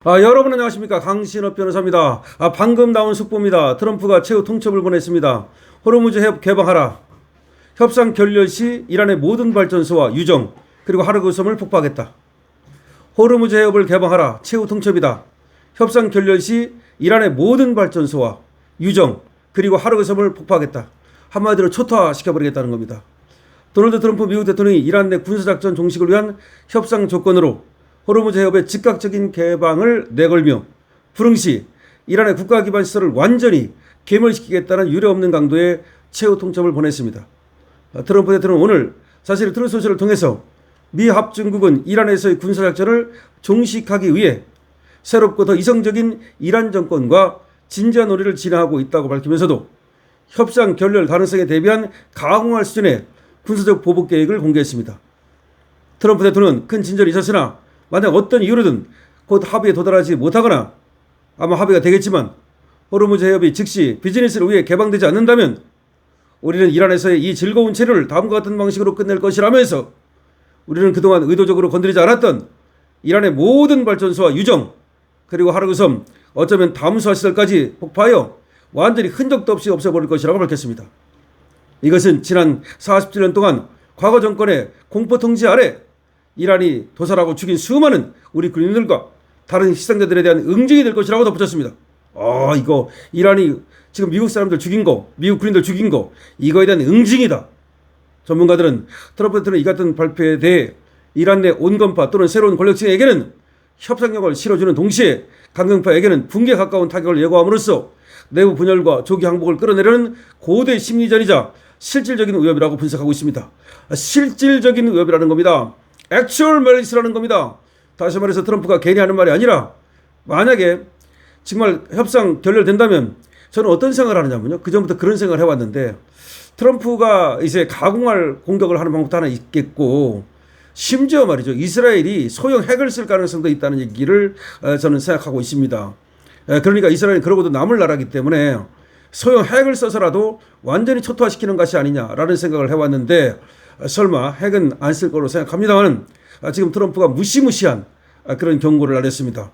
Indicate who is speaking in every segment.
Speaker 1: 여러분 안녕하십니까. 강신업 변호사입니다. 방금 나온 속보입니다. 트럼프가 최후 통첩을 보냈습니다. 호르무즈 해협 개방하라. 협상 결렬 시 이란의 모든 발전소와 유정 그리고 하르그 섬을 폭파하겠다. 호르무즈 해협을 개방하라. 최후 통첩이다. 협상 결렬 시 이란의 모든 발전소와 유정 그리고 하르그 섬을 폭파하겠다. 한마디로 초토화시켜버리겠다는 겁니다. 도널드 트럼프 미국 대통령이 이란 내 군사작전 종식을 위한 협상 조건으로 호르무즈 해협의 즉각적인 개방을 내걸며 불응시 이란의 국가 기반 시설을 완전히 괴멸시키겠다는 유례없는 강도의 최후 통첩을 보냈습니다. 트럼프 대통령은 오늘 사실 트루스 소셜을 통해서 미 합중국은 이란에서의 군사작전을 종식하기 위해 새롭고 더 이성적인 이란 정권과 진지한 논의를 진행하고 있다고 밝히면서도 협상 결렬 가능성에 대비한 가공할 수준의 군사적 보복 계획을 공개했습니다. 트럼프 대통령은 큰 진전이 있었으나 만약 어떤 이유로든 곧 합의에 도달하지 못하거나 아마 합의가 되겠지만 호르무즈 해협이 즉시 비즈니스를 위해 개방되지 않는다면 우리는 이란에서의 이 즐거운 체류를 다음과 같은 방식으로 끝낼 것이라면서 우리는 그동안 의도적으로 건드리지 않았던 이란의 모든 발전소와 유정 그리고 하르그 섬 어쩌면 담수화 시설까지 폭파하여 완전히 흔적도 없이 없애버릴 것이라고 밝혔습니다. 이것은 지난 47년 동안 과거 정권의 공포 통제 아래 이란이 도살하고 죽인 수많은 우리 군인들과 다른 희생자들에 대한 응징이 될 것이라고 덧붙였습니다. 이거 이란이 지금 미국 사람들 죽인 거, 미국 군인들 죽인 거 이거에 대한 응징이다. 전문가들은 트럼프 대통령의 이 같은 발표에 대해 이란 내 온건파 또는 새로운 권력층에게는 협상력을 실어주는 동시에 강경파에게는 붕괴에 가까운 타격을 예고함으로써 내부 분열과 조기 항복을 끌어내려는 고대 심리전이자 실질적인 위협이라고 분석하고 있습니다. 실질적인 위협이라는 겁니다. 액츄얼 멜리스라는 겁니다. 다시 말해서 트럼프가 괜히 하는 말이 아니라 만약에 정말 협상 결렬된다면 저는 어떤 생각을 하느냐면요. 그전부터 그런 생각을 해왔는데 트럼프가 이제 가공할 공격을 하는 방법도 하나 있겠고 심지어 말이죠. 이스라엘이 소형 핵을 쓸 가능성도 있다는 얘기를 저는 생각하고 있습니다. 그러니까 이스라엘은 그러고도 남을 나라이기 때문에 소형 핵을 써서라도 완전히 초토화시키는 것이 아니냐라는 생각을 해왔는데 설마 핵은 안 쓸 거로 생각합니다만 지금 트럼프가 무시무시한 그런 경고를 날렸습니다.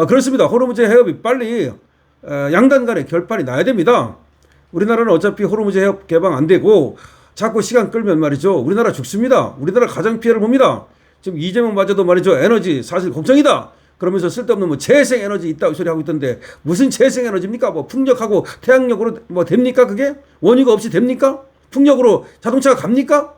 Speaker 1: 그렇습니다. 호르무즈 해협이 빨리 양단 간의 결판이 나야 됩니다. 우리나라는 어차피 호르무즈 해협 개방 안 되고 자꾸 시간 끌면 말이죠. 우리나라 죽습니다. 우리나라 가장 피해를 봅니다. 지금 이재명마저도 말이죠. 에너지 사실 걱정이다. 그러면서 쓸데없는 뭐 재생에너지 있다고 소리 하고 있던데 무슨 재생에너지입니까? 뭐 풍력하고 태양력으로 뭐 됩니까? 그게 원유가 없이 됩니까? 풍력으로 자동차가 갑니까?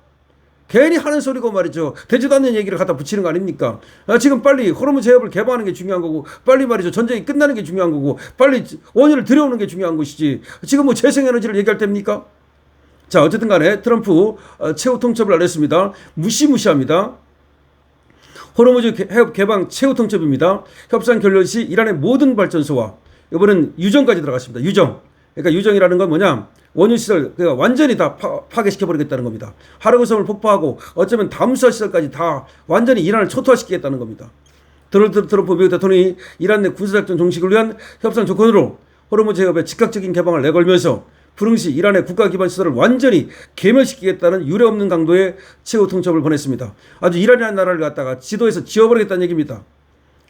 Speaker 1: 괜히 하는 소리고 말이죠. 되지도 않는 얘기를 갖다 붙이는 거 아닙니까? 지금 빨리 호르무즈 해협을 개방하는 게 중요한 거고 빨리 말이죠. 전쟁이 끝나는 게 중요한 거고 빨리 원유를 들여오는 게 중요한 것이지 지금 뭐 재생에너지를 얘기할 때입니까? 자, 어쨌든 간에 트럼프 최후 통첩을 날렸습니다. 무시무시합니다. 호르무즈 해협 개방 최후 통첩입니다. 협상 결렬 시 이란의 모든 발전소와 이번엔 유정까지 들어갔습니다. 유정. 그러니까 유정이라는 건 뭐냐? 원유시설 그러니까 완전히 다 파괴시켜버리겠다는 겁니다. 하르그 섬을 폭파하고 어쩌면 담수화 시설까지 다 완전히 이란을 초토화시키겠다는 겁니다. 도널드 트럼프 미국 대통령이 이란 내 군사작전 종식을 위한 협상 조건으로 호르무즈 해협의 즉각적인 개방을 내걸면서 불응시 이란의 국가 기반 시설을 완전히 괴멸시키겠다는 유례없는 강도의 최후 통첩을 보냈습니다. 아주 이란이라는 나라를 갖다가 지도에서 지워버리겠다는 얘기입니다.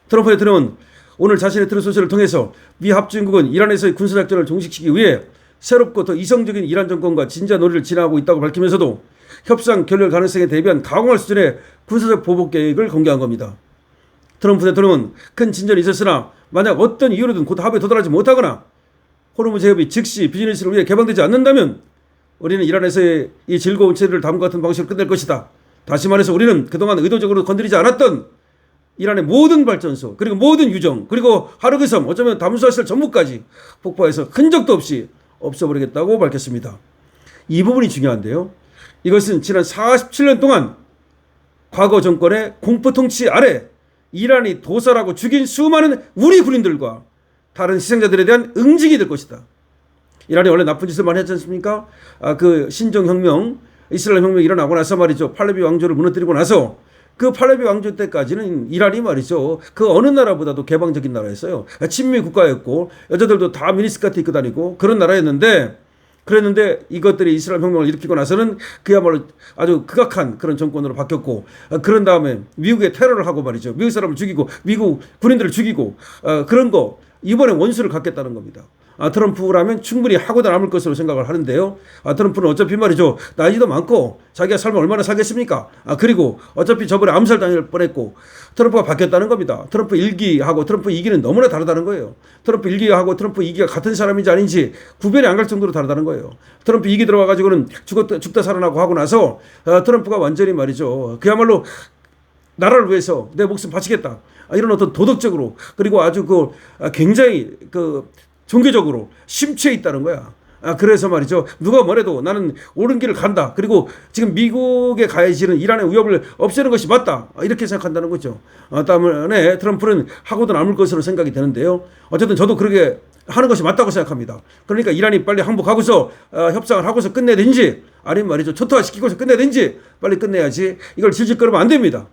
Speaker 1: 트럼프 대통령은 오늘 자신의 트루스 소셜을 통해서 미 합중국은 이란에서의 군사작전을 종식시키기 위해 새롭고 더 이성적인 이란 정권과 진지한 논의를 진행하고 있다고 밝히면서도 협상 결렬 가능성에 대비한 가공할 수준의 군사적 보복 계획을 공개한 겁니다. 트럼프 대통령은 큰 진전이 있었으나 만약 어떤 이유로든 곧 합의에 도달하지 못하거나 호르무즈 해협이 즉시 비즈니스를 위해 개방되지 않는다면 우리는 이란에서의 이 즐거운 체류를 다음과 같은 방식으로 끝낼 것이다. 다시 말해서 우리는 그동안 의도적으로 건드리지 않았던 이란의 모든 발전소 그리고 모든 유정 그리고 하르그 섬 어쩌면 담수화 시설 전부까지 폭파해서 흔적도 없이 없애버리겠다고 밝혔습니다. 이 부분이 중요한데요. 이것은 지난 47년 동안 과거 정권의 공포 통치 아래 이란이 도살하고 죽인 수많은 우리 군인들과 다른 희생자들에 대한 응징이 될 것이다. 이란이 원래 나쁜 짓을 많이 했지 않습니까? 그 신정혁명, 이슬람 혁명이 일어나고 나서 말이죠. 팔레비 왕조를 무너뜨리고 나서 그 팔레비 왕조 때까지는 이란이 말이죠. 그 어느 나라보다도 개방적인 나라였어요. 친미 국가였고 여자들도 다 미니스커트 입고 다니고 그런 나라였는데 그랬는데 이것들이 이스라엘 혁명을 일으키고 나서는 그야말로 아주 극악한 그런 정권으로 바뀌었고, 그런 다음에 미국에 테러를 하고 말이죠. 미국 사람을 죽이고 미국 군인들을 죽이고, 그런 거 이번에 원수를 갖겠다는 겁니다. 트럼프라면 충분히 하고도 남을 것으로 생각을 하는데요. 트럼프는 어차피 말이죠. 나이도 많고 자기가 삶을 얼마나 살겠습니까? 그리고 어차피 저번에 암살당할 뻔했고, 트럼프가 바뀌었다는 겁니다. 트럼프 1기하고 트럼프 2기는 너무나 다르다는 거예요. 트럼프 1기하고 트럼프 2기가 같은 사람인지 아닌지 구별이 안 갈 정도로 다르다는 거예요. 트럼프 2기 들어와가지고는 죽다 살아나고 하고 나서 트럼프가 완전히 말이죠. 그야말로 나라를 위해서 내 목숨 바치겠다. 이런 어떤 도덕적으로, 그리고 아주 굉장히 종교적으로 심취해 있다는 거야. 그래서 말이죠. 누가 뭐래도 나는 옳은 길을 간다. 그리고 지금 미국에 가해지는 이란의 위협을 없애는 것이 맞다. 이렇게 생각한다는 거죠. 때문에 트럼프는 하고도 남을 것으로 생각이 되는데요. 어쨌든 저도 그렇게 하는 것이 맞다고 생각합니다. 그러니까 이란이 빨리 항복하고서 협상을 하고서 끝내든지, 아니면 말이죠. 초토화시키고서 끝내든지 빨리 끝내야지 이걸 질질 끌으면 안 됩니다.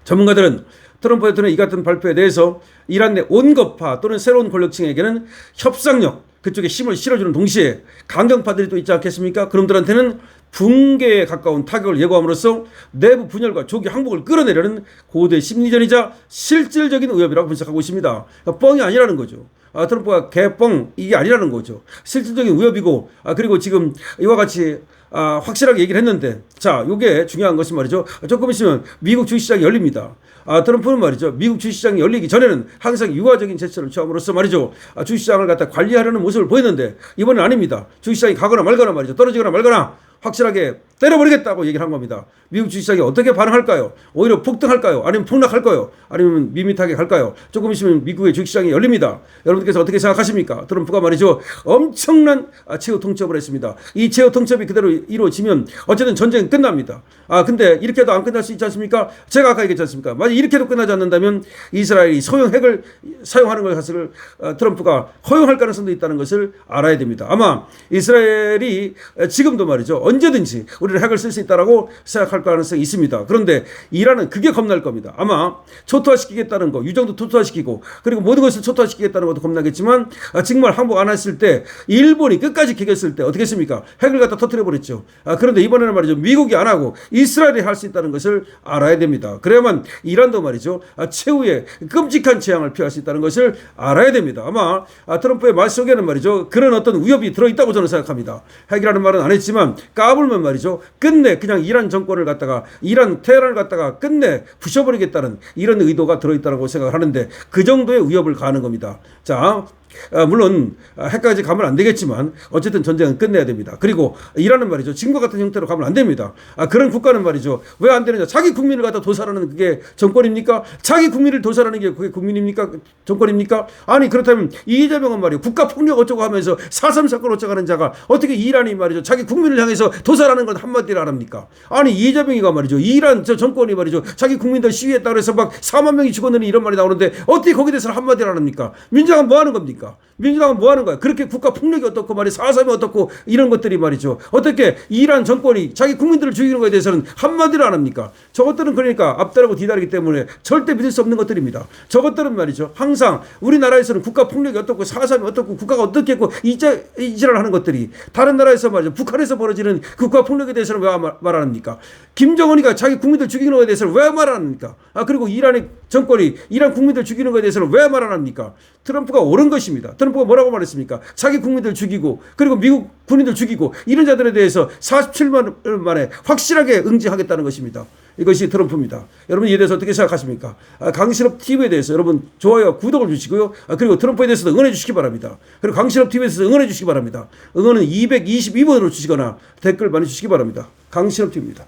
Speaker 1: 전문가들은 트럼프 대통령의 이 같은 발표에 대해서 이란 내 온건파 또는 새로운 권력층에게는 협상력, 그쪽에 힘을 실어주는 동시에 강경파들이 또 있지 않겠습니까? 그놈들한테는 붕괴에 가까운 타격을 예고함으로써 내부 분열과 조기 항복을 끌어내려는 고도의 심리전이자 실질적인 위협이라고 분석하고 있습니다. 그러니까 뻥이 아니라는 거죠. 트럼프가 개뻥 이게 아니라는 거죠. 실질적인 위협이고, 그리고 지금 이와 같이 확실하게 얘기를 했는데, 자, 요게 중요한 것은 말이죠. 조금 있으면 미국 주식시장이 열립니다. 트럼프는 말이죠. 미국 주식시장이 열리기 전에는 항상 유화적인 제스처를 취함으로써 말이죠. 주식시장을 갖다 관리하려는 모습을 보였는데, 이번엔 아닙니다. 주식시장이 가거나 말거나 말이죠. 떨어지거나 말거나 확실하게 때려버리겠다고 얘기를 한 겁니다. 미국 주식시장이 어떻게 반응할까요? 오히려 폭등할까요? 아니면 폭락할까요? 아니면 밋밋하게 갈까요? 조금 있으면 미국의 주식시장이 열립니다. 여러분께서 어떻게 생각하십니까? 트럼프가 말이죠. 엄청난 최후 통첩을 했습니다. 이 최후 통첩이 그대로 이루어지면 어쨌든 전쟁은 끝납니다. 근데 이렇게 해도 안 끝날 수 있지 않습니까? 제가 아까 얘기했지 않습니까? 만약 이렇게 해도 끝나지 않는다면 이스라엘이 소형 핵을 사용하는 것을 트럼프가 허용할 가능성도 있다는 것을 알아야 됩니다. 아마 이스라엘이 지금도 말이죠. 언제든지 우리는 핵을 쓸 수 있다라고 생각할 가능성이 있습니다. 그런데 이란은 그게 겁날 겁니다. 아마 초토화시키겠다는 거, 유정도 초토화시키고, 그리고 모든 것을 초토화시키겠다는 것도 겁나겠지만, 정말 항복 안 했을 때, 일본이 끝까지 개겼을 때 어떻게 했습니까? 핵을 갖다 터뜨려버렸죠. 그런데 이번에는 말이죠. 미국이 안 하고 이스라엘이 할 수 있다는 것을 알아야 됩니다. 그래야만 이란도 말이죠. 최후의 끔찍한 재앙을 피할 수 있다는 것을 알아야 됩니다. 아마 트럼프의 말 속에는 말이죠. 그런 어떤 위협이 들어있다고 저는 생각합니다. 핵이라는 말은 안 했지만 까불면 말이죠. 끝내 그냥 이란 정권을 갖다가, 테헤란을 갖다가 끝내 부셔버리겠다는 이런 의도가 들어있다고 생각을 하는데, 그 정도의 위협을 가하는 겁니다. 자, 물론 핵까지 가면 안 되겠지만 어쨌든 전쟁은 끝내야 됩니다. 그리고 이란은 말이죠. 지금과 같은 형태로 가면 안 됩니다. 그런 국가는 말이죠. 왜 안 되느냐. 자기 국민을 갖다 도살하는 그게 정권입니까? 자기 국민을 도살하는 게 그게 국민입니까? 정권입니까? 아니, 그렇다면 이재명은 말이죠. 국가폭력 어쩌고 하면서 4.3 사건 어쩌고 하는 자가 어떻게 이란이 말이죠. 자기 국민을 향해서 도살하는 건 한마디로 안 합니까? 아니, 이재명이가 말이죠. 이란 정권이 말이죠. 자기 국민들 시위했다 그래서 막 4만 명이 죽었느니 이런 말이 나오는데 어떻게 거기에 대해서는 한마디로 안 합니까? 민주당은 뭐 하는 겁니까? 민주당은 뭐 하는 거야? 그렇게 국가 폭력이 어떻고 말이 4.3이 어떻고 이런 것들이 말이죠. 어떻게 이란 정권이 자기 국민들을 죽이는 것에 대해서는 한마디로 안 합니까? 저것들은 그러니까 앞다르고 뒤다르기 때문에 절대 믿을 수 없는 것들입니다. 저것들은 말이죠. 항상 우리나라에서는 국가 폭력이 어떻고 4.3이 어떻고 국가가 어떻게 했고 이지랄 하는 것들이 다른 나라에서 말이죠. 북한에서 벌어지는 국가 폭력에 대해서는 왜 말 안 합니까? 김정은이가 자기 국민들 죽이는 것에 대해서는 왜 말 안 합니까? 그리고 이란의 정권이 이란 국민들 죽이는 것에 대해서는 왜 말 안 합니까? 트럼프가 옳은 것입니다. 트럼프가 뭐라고 말했습니까? 자기 국민들 죽이고, 그리고 미국 군인들 죽이고, 이런 자들에 대해서 47만 만에 확실하게 응징하겠다는 것입니다. 이것이 트럼프입니다. 여러분 이에 대해서 어떻게 생각하십니까? 강신업 TV에 대해서 여러분 좋아요와 구독을 주시고요. 그리고 트럼프에 대해서도 응원해 주시기 바랍니다. 그리고 강신업 TV에서 응원해 주시기 바랍니다. 응원은 222번으로 주시거나 댓글 많이 주시기 바랍니다. 강신업 TV입니다.